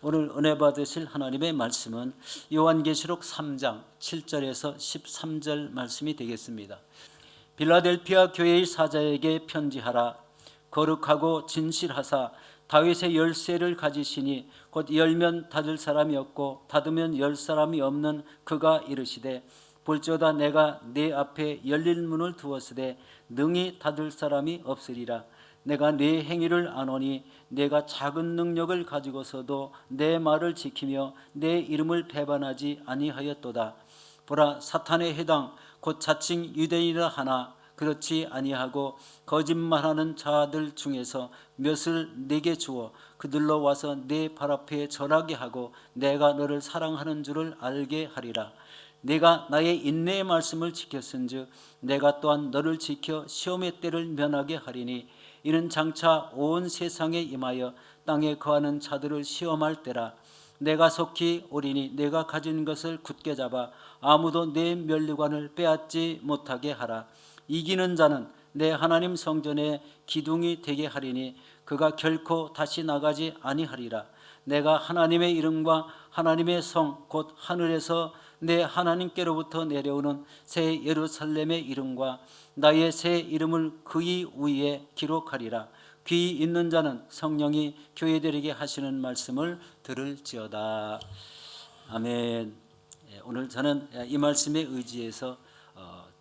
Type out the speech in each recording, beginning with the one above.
오늘 은혜 받으실 하나님의 말씀은 요한계시록 3장 7절에서 13절 말씀이 되겠습니다. 빌라델피아 교회의 사자에게 편지하라. 거룩하고 진실하사 다윗의 열쇠를 가지시니 곧 열면 닫을 사람이 없고 닫으면 열 사람이 없는 그가 이르시되 볼지어다 내가 네 앞에 열릴 문을 두었으되 능히 닫을 사람이 없으리라. 내가 네 행위를 아노니 내가 작은 능력을 가지고서도 내 말을 지키며 내 이름을 배반하지 아니하였도다. 보라, 사탄의 해당 곧 자칭 유대인이라 하나 그렇지 아니하고 거짓말하는 자들 중에서 몇을 내게 주어 그들로 와서 내 발 앞에 절하게 하고 내가 너를 사랑하는 줄을 알게 하리라. 내가 나의 인내의 말씀을 지켰은즉 내가 또한 너를 지켜 시험의 때를 면하게 하리니 이는 장차 온 세상에 임하여 땅에 거하는 자들을 시험할 때라. 내가 속히 오리니 내가 가진 것을 굳게 잡아 아무도 내 면류관을 빼앗지 못하게 하라. 이기는 자는 내 하나님 성전에 기둥이 되게 하리니 그가 결코 다시 나가지 아니하리라. 내가 하나님의 이름과 하나님의 성 곧 하늘에서 내 하나님께로부터 내려오는 새 예루살렘의 이름과 나의 새 이름을 그의 위에 기록하리라. 귀 있는 자는 성령이 교회들에게 하시는 말씀을 들을지어다. 아멘. 오늘 저는 이 말씀에 의지해서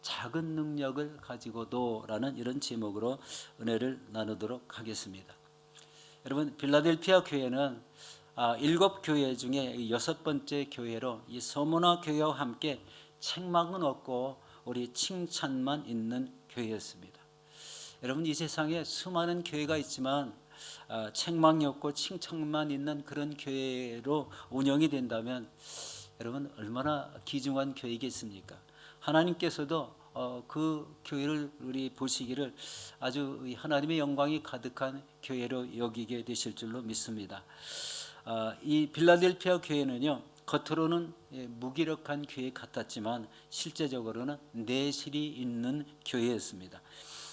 작은 능력을 가지고도라는 이런 제목으로 은혜를 나누도록 하겠습니다. 여러분, 빌라델피아 교회는 7교회 중에 6번째 교회로 이 서문화 교회와 함께 책망은 없고 우리 칭찬만 있는 교회였습니다. 여러분, 이 세상에 수많은 교회가 있지만 책망이 없고 칭찬만 있는 그런 교회로 운영이 된다면 여러분 얼마나 귀중한 교회이겠습니까? 하나님께서도 그 교회를 우리 보시기를 아주 하나님의 영광이 가득한 교회로 여기게 되실 줄로 믿습니다. 이 빌라델피아 교회는요, 겉으로는 무기력한 교회 같았지만 실제적으로는 내실이 있는 교회였습니다.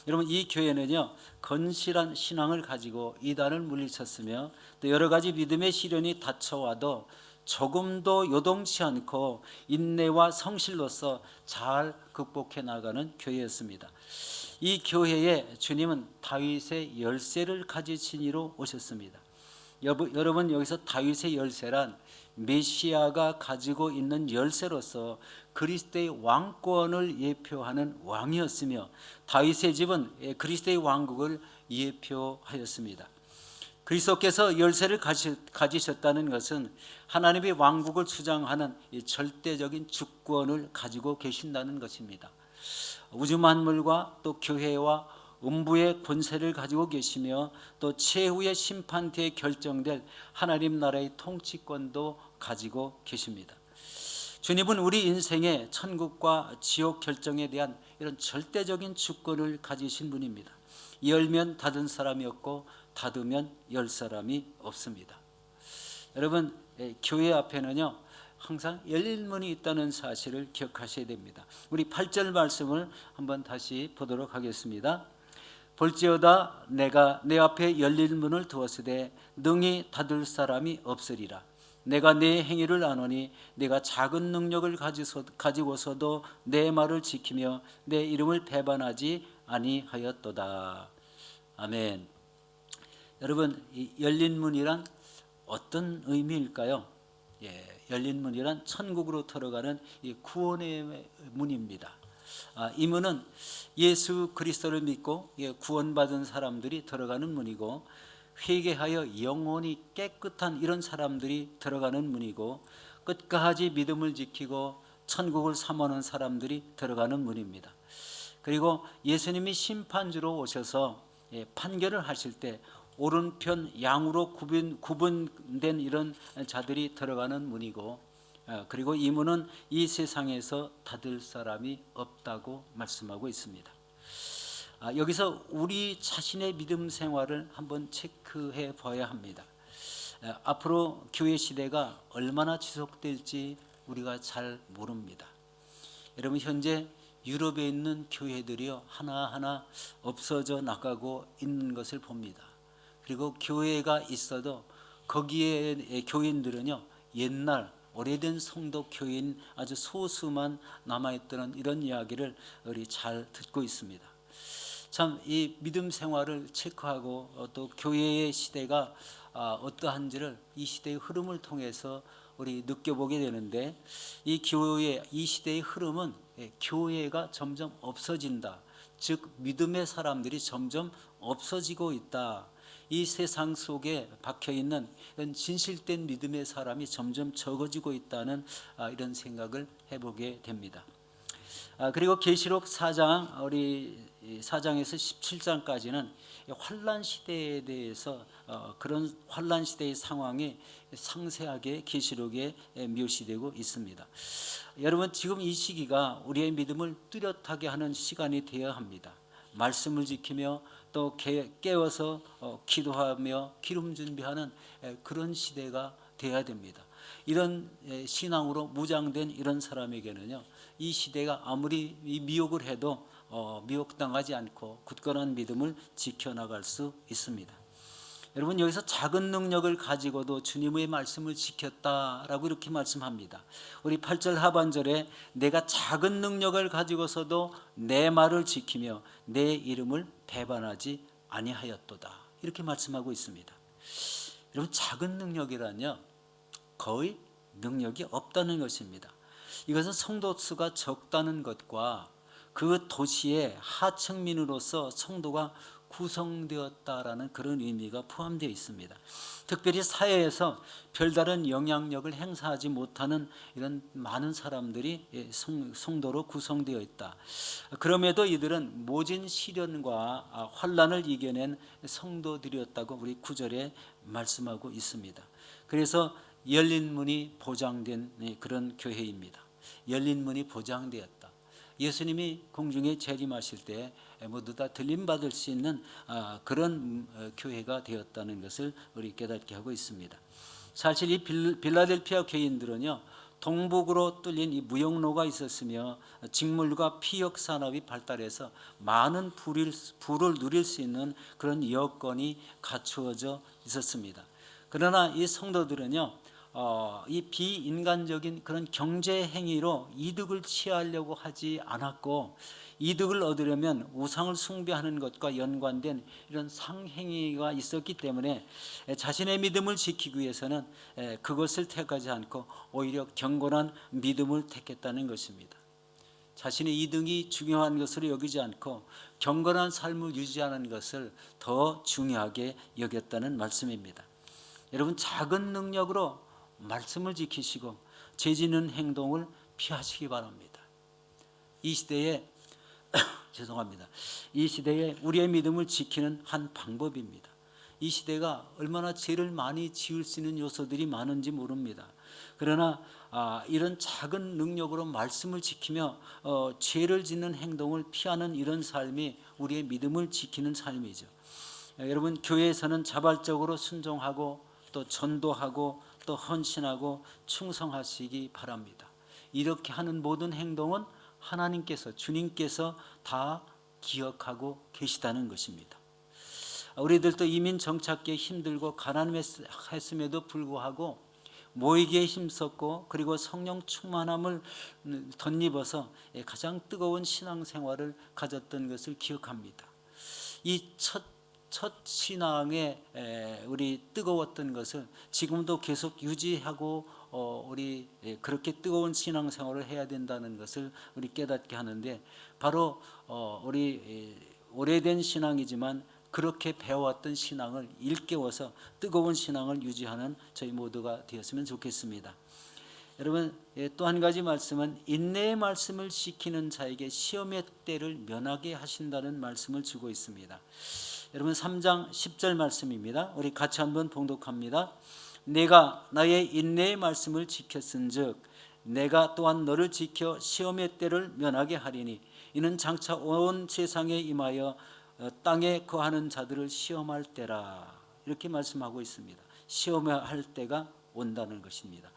여러분, 이 교회는요 건실한 신앙을 가지고 이단을 물리쳤으며 또 여러 가지 믿음의 시련이 닥쳐와도 조금도 요동치 않고 인내와 성실로서 잘 극복해 나가는 교회였습니다. 이 교회에 주님은 다윗의 열쇠를 가지신 이로 오셨습니다. 여러분, 여기서 다윗의 열쇠란 메시아가 가지고 있는 열쇠로서 그리스도의 왕권을 예표하는 왕이었으며 다윗의 집은 그리스도의 왕국을 예표하였습니다. 그리스도께서 열쇠를 가지셨다는 것은 하나님의 왕국을 주장하는 절대적인 주권을 가지고 계신다는 것입니다. 우주 만물과 또 교회와 음부의 권세를 가지고 계시며 또 최후의 심판대에 결정될 하나님 나라의 통치권도 가지고 계십니다. 주님은 우리 인생의 천국과 지옥 결정에 대한 이런 절대적인 주권을 가지신 분입니다. 열면 닫은 사람이 없고 닫으면 열 사람이 없습니다. 여러분, 교회 앞에는요 항상 열린 문이 있다는 사실을 기억하셔야 됩니다. 우리 8절 말씀을 한번 다시 보도록 하겠습니다. 볼지어다 내가 내 앞에 열린 문을 두었으되 능히 닫을 사람이 없으리라. 내가 내 행위를 아노니 내가 작은 능력을 가지고서도 내 말을 지키며 내 이름을 배반하지 아니하였도다. 아멘. 여러분, 이 열린 문이란 어떤 의미일까요? 열린 문이란 천국으로 들어가는 이 구원의 문입니다. 이 문은 예수 그리스도를 믿고 구원받은 사람들이 들어가는 문이고 회개하여 영혼이 깨끗한 이런 사람들이 들어가는 문이고 끝까지 믿음을 지키고 천국을 삼하는 사람들이 들어가는 문입니다. 그리고 예수님이 심판주로 오셔서 판결을 하실 때 오른편 양으로 구분된 이런 자들이 들어가는 문이고 그리고 이 문은 이 세상에서 닫을 사람이 없다고 말씀하고 있습니다. 여기서 우리 자신의 믿음 생활을 한번 체크해 봐야 합니다. 앞으로 교회 시대가 얼마나 지속될지 우리가 잘 모릅니다. 여러분, 현재 유럽에 있는 교회들이요 하나하나 없어져 나가고 있는 것을 봅니다. 그리고 교회가 있어도 거기에 교인들은요, 옛날 오래된 성도 교인 아주 소수만 남아있던 이런 이야기를 우리 잘 듣고 있습니다. 참 이 믿음 생활을 체크하고 또 교회의 시대가 어떠한지를 이 시대의 흐름을 통해서 우리 느껴보게 되는데, 이 시대의 흐름은 교회가 점점 없어진다, 즉 믿음의 사람들이 점점 없어지고 있다, 이 세상 속에 박혀있는 이런 진실된 믿음의 사람이 점점 적어지고 있다는 이런 생각을 해보게 됩니다. 그리고 계시록 4장, 우리 4장에서 17장까지는 환란 시대에 대해서 그런 환란 시대의 상황이 상세하게 계시록에 묘시되고 있습니다. 여러분, 지금 이 시기가 우리의 믿음을 뚜렷하게 하는 시간이 되어야 합니다. 말씀을 지키며 또 깨워서 기도하며 기름 준비하는 그런 시대가 되어야 됩니다. 이런 신앙으로 무장된 이런 사람에게는요, 이 시대가 아무리 미혹을 해도 미혹당하지 않고 굳건한 믿음을 지켜나갈 수 있습니다. 여러분, 여기서 작은 능력을 가지고도 주님의 말씀을 지켰다라고 이렇게 말씀합니다. 우리 8절 하반절에 내가 작은 능력을 가지고서도 내 말을 지키며 내 이름을 배반하지 아니하였도다, 이렇게 말씀하고 있습니다. 여러분, 작은 능력이란요, 거의 능력이 없다는 것입니다. 이것은 성도 수가 적다는 것과 그 도시의 하층민으로서 성도가 구성되었다라는 그런 의미가 포함되어 있습니다. 특별히 사회에서 별다른 영향력을 행사하지 못하는 이런 많은 사람들이 성도로 구성되어 있다. 그럼에도 이들은 모진 시련과 환난을 이겨낸 성도들이었다고 우리 9절에 말씀하고 있습니다. 그래서 열린 문이 보장된 그런 교회입니다. 열린 문이 보장되었다. 예수님이 공중에 재림하실 때 모두 다 들림받을 수 있는 그런 교회가 되었다는 것을 우리 깨닫게 하고 있습니다. 사실 이 빌라델피아 교인들은요, 동북으로 뚫린 이 무역로가 있었으며 직물과 피역 산업이 발달해서 많은 부를 누릴 수 있는 그런 여건이 갖추어져 있었습니다. 그러나 이 성도들은요, 이 비인간적인 그런 경제 행위로 이득을 취하려고 하지 않았고, 이득을 얻으려면 우상을 숭배하는 것과 연관된 이런 상행위가 있었기 때문에 자신의 믿음을 지키기 위해서는 그것을 택하지 않고 오히려 경건한 믿음을 택했다는 것입니다. 자신의 이득이 중요한 것으로 여기지 않고 경건한 삶을 유지하는 것을 더 중요하게 여겼다는 말씀입니다. 여러분, 작은 능력으로 말씀을 지키시고 죄짓는 행동을 피하시기 바랍니다. 이 시대에 이 시대에 우리의 믿음을 지키는 한 방법입니다. 이 시대가 얼마나 죄를 많이 지을 수 있는 요소들이 많은지 모릅니다. 그러나 이런 작은 능력으로 말씀을 지키며 죄를 짓는 행동을 피하는 이런 삶이 우리의 믿음을 지키는 삶이죠. 여러분, 교회에서는 자발적으로 순종하고 또 전도하고 또 헌신하고 충성하시기 바랍니다. 이렇게 하는 모든 행동은 하나님께서, 주님께서 다 기억하고 계시다는 것입니다. 우리들도 이민 정착기에 힘들고 가난했음에도 불구하고 모이기에 힘썼고, 그리고 성령 충만함을 덧입어서 가장 뜨거운 신앙생활을 가졌던 것을 기억합니다. 이 첫 신앙에 우리 뜨거웠던 것을 지금도 계속 유지하고 우리 그렇게 뜨거운 신앙생활을 해야 된다는 것을 우리 깨닫게 하는데, 바로 우리 오래된 신앙이지만 그렇게 배워왔던 신앙을 일깨워서 뜨거운 신앙을 유지하는 저희 모두가 되었으면 좋겠습니다. 여러분, 또 한 가지 말씀은 인내의 말씀을 지키는 자에게 시험의 때를 면하게 하신다는 말씀을 주고 있습니다. 여러분, 3장 10절 말씀입니다. 우리 같이 한번 봉독합니다. 내가 나의 인내의 말씀을 지켰은즉 내가 또한 너를 지켜 시험의 때를 면하게 하리니 이는 장차 온 세상에 임하여 땅에 거하는 자들을 시험할 때라, 이렇게 말씀하고 있습니다. 시험할 때가 온다는 것입니다.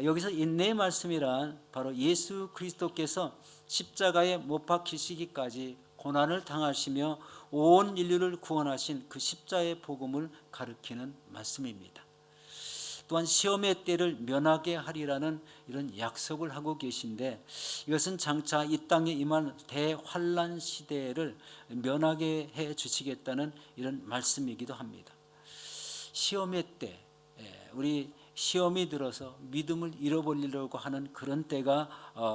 여기서 인내의 말씀이란 바로 예수 그리스도께서 십자가에 못 박히시기까지 고난을 당하시며 온 인류를 구원하신 그 십자가의 복음을 가리키는 말씀입니다. 또한 시험의 때를 면하게 하리라는 이런 약속을 하고 계신데, 이것은 장차 이 땅에 임한 대환란 시대를 면하게 해 주시겠다는 이런 말씀이기도 합니다. 시험의 때, 우리 시험이 들어서 믿음을 잃어버리려고 하는 그런 때가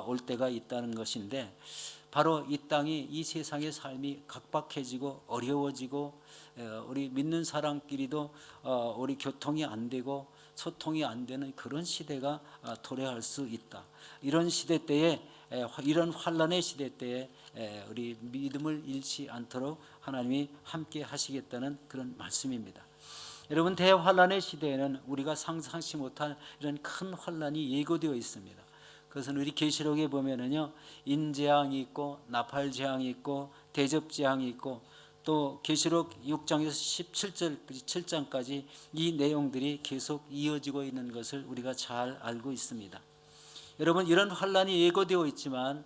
올 때가 있다는 것인데, 바로 이 땅이, 이 세상의 삶이 각박해지고 어려워지고, 우리 믿는 사람끼리도 우리 교통이 안 되고 소통이 안 되는 그런 시대가 도래할 수 있다. 이런 시대 때에, 이런 환란의 시대 때에 우리 믿음을 잃지 않도록 하나님이 함께 하시겠다는 그런 말씀입니다. 여러분, 대환란의 시대에는 우리가 상상치 못할 이런 큰 환란이 예고되어 있습니다. 그것은 우리 계시록에 보면은요, 인재앙이 있고 나팔재앙이 있고 대접재앙이 있고, 또 계시록 6장에서 7장까지 이 내용들이 계속 이어지고 있는 것을 우리가 잘 알고 있습니다. 여러분, 이런 환란이 예고되어 있지만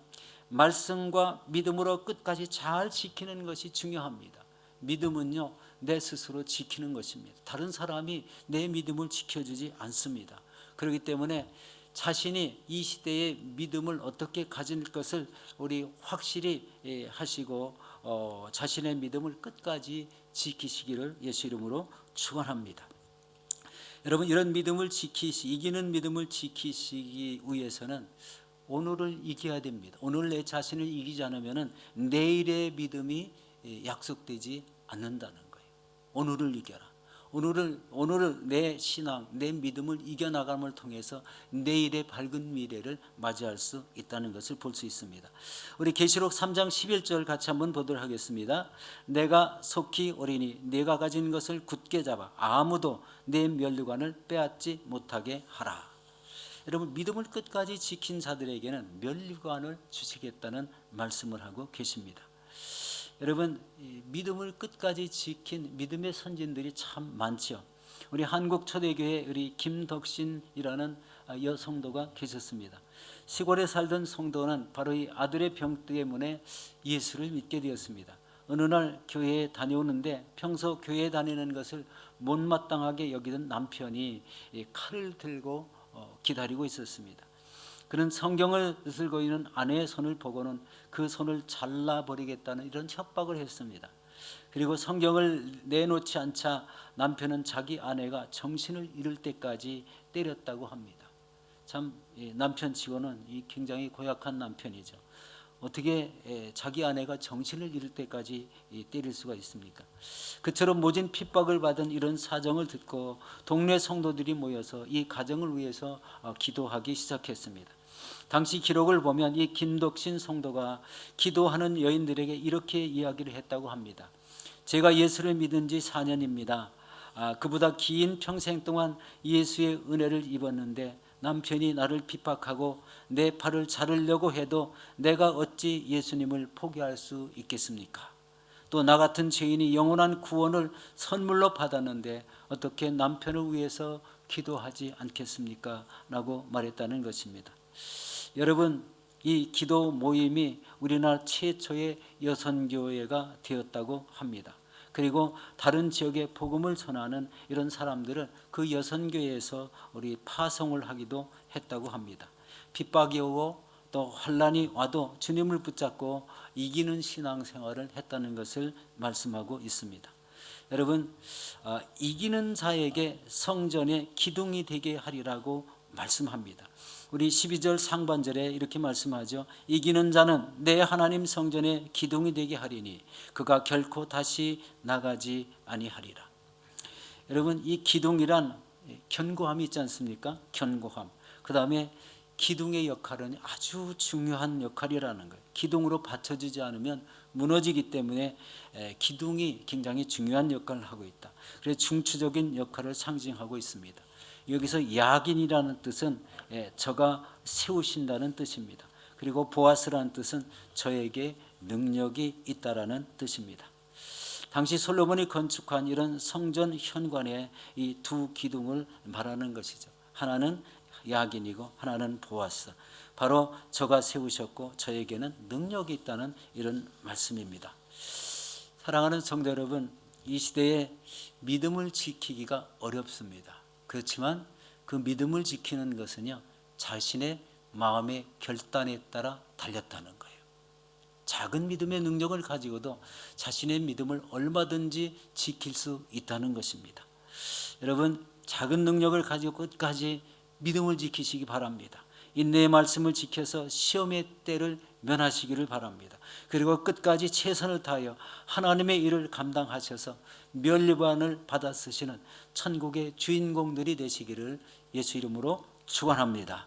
말씀과 믿음으로 끝까지 잘 지키는 것이 중요합니다. 믿음은요, 내 스스로 지키는 것입니다. 다른 사람이 내 믿음을 지켜주지 않습니다. 그렇기 때문에 자신이 이 시대의 믿음을 어떻게 가질 것을 우리 확실히 하시고 자신의 믿음을 끝까지 지키시기를 예수 이름으로 축원합니다. 여러분, 이런 믿음을 이기는 믿음을 지키시기 위해서는 오늘을 이겨야 됩니다. 오늘 내 자신을 이기지 않으면 내일의 믿음이 약속되지 않는다는 거예요. 오늘을 이겨라. 오늘을 내 신앙, 내 믿음을 이겨나감을 통해서 내일의 밝은 미래를 맞이할 수 있다는 것을 볼 수 있습니다. 우리 계시록 3장 11절 같이 한번 보도록 하겠습니다. 내가 속히 오리니 내가 가진 것을 굳게 잡아 아무도 내 면류관을 빼앗지 못하게 하라. 여러분, 믿음을 끝까지 지킨 자들에게는 면류관을 주시겠다는 말씀을 하고 계십니다. 여러분, 믿음을 끝까지 지킨 믿음의 선진들이 참 많죠. 우리 한국 초대교회 우리 김덕신이라는 여성도가 계셨습니다. 시골에 살던 성도는 바로 이 아들의 병 때문에 예수를 믿게 되었습니다. 어느 날 교회에 다녀오는데 평소 교회에 다니는 것을 못마땅하게 여기던 남편이 칼을 들고 기다리고 있었습니다. 그는 성경을 들고 있는 아내의 손을 보고는 그 손을 잘라버리겠다는 이런 협박을 했습니다. 그리고 성경을 내놓지 않자 남편은 자기 아내가 정신을 잃을 때까지 때렸다고 합니다. 참, 남편치고는 굉장히 고약한 남편이죠. 어떻게 자기 아내가 정신을 잃을 때까지 때릴 수가 있습니까? 그처럼 모진 핍박을 받은 이런 사정을 듣고 동네 성도들이 모여서 이 가정을 위해서 기도하기 시작했습니다. 당시 기록을 보면 이 김덕신 성도가 기도하는 여인들에게 이렇게 이야기를 했다고 합니다. 제가 예수를 믿은 지 4년입니다. 그보다 긴 평생 동안 예수의 은혜를 입었는데 남편이 나를 핍박하고 내 팔을 자르려고 해도 내가 어찌 예수님을 포기할 수 있겠습니까? 또 나 같은 죄인이 영원한 구원을 선물로 받았는데 어떻게 남편을 위해서 기도하지 않겠습니까? 라고 말했다는 것입니다. 여러분, 이 기도 모임이 우리나라 최초의 여선교회가 되었다고 합니다. 그리고 다른 지역에 복음을 전하는 이런 사람들은 그 여선교회에서 우리 파송을 하기도 했다고 합니다. 핍박이 오고 또 환란이 와도 주님을 붙잡고 이기는 신앙생활을 했다는 것을 말씀하고 있습니다. 여러분, 이기는 자에게 성전의 기둥이 되게 하리라고 말씀합니다. 우리 12절 상반절에 이렇게 말씀하죠. 이기는 자는 내 하나님 성전의 기둥이 되게 하리니 그가 결코 다시 나가지 아니하리라. 여러분, 이 기둥이란 견고함이 있지 않습니까? 견고함. 그 다음에 기둥의 역할은 아주 중요한 역할이라는 거예요. 기둥으로 받쳐주지 않으면 무너지기 때문에 기둥이 굉장히 중요한 역할을 하고 있다. 그래서 중추적인 역할을 상징하고 있습니다. 여기서 야긴이라는 뜻은 저가 세우신다는 뜻입니다. 그리고 보아스라는 뜻은 저에게 능력이 있다라는 뜻입니다. 당시 솔로몬이 건축한 이런 성전 현관에 이 두 기둥을 말하는 것이죠. 하나는 야긴이고 하나는 보아스. 바로 저가 세우셨고 저에게는 능력이 있다는 이런 말씀입니다. 사랑하는 성도 여러분, 이 시대에 믿음을 지키기가 어렵습니다. 그렇지만 그 믿음을 지키는 것은요, 자신의 마음의 결단에 따라 달렸다는 거예요. 작은 믿음의 능력을 가지고도 자신의 믿음을 얼마든지 지킬 수 있다는 것입니다. 여러분, 작은 능력을 가지고 끝까지 믿음을 지키시기 바랍니다. 인내의 말씀을 지켜서 시험의 때를 면하시기를 바랍니다. 그리고 끝까지 최선을 다하여 하나님의 일을 감당하셔서 면류관을 받아 쓰시는 천국의 주인공들이 되시기를 예수 이름으로 축원합니다.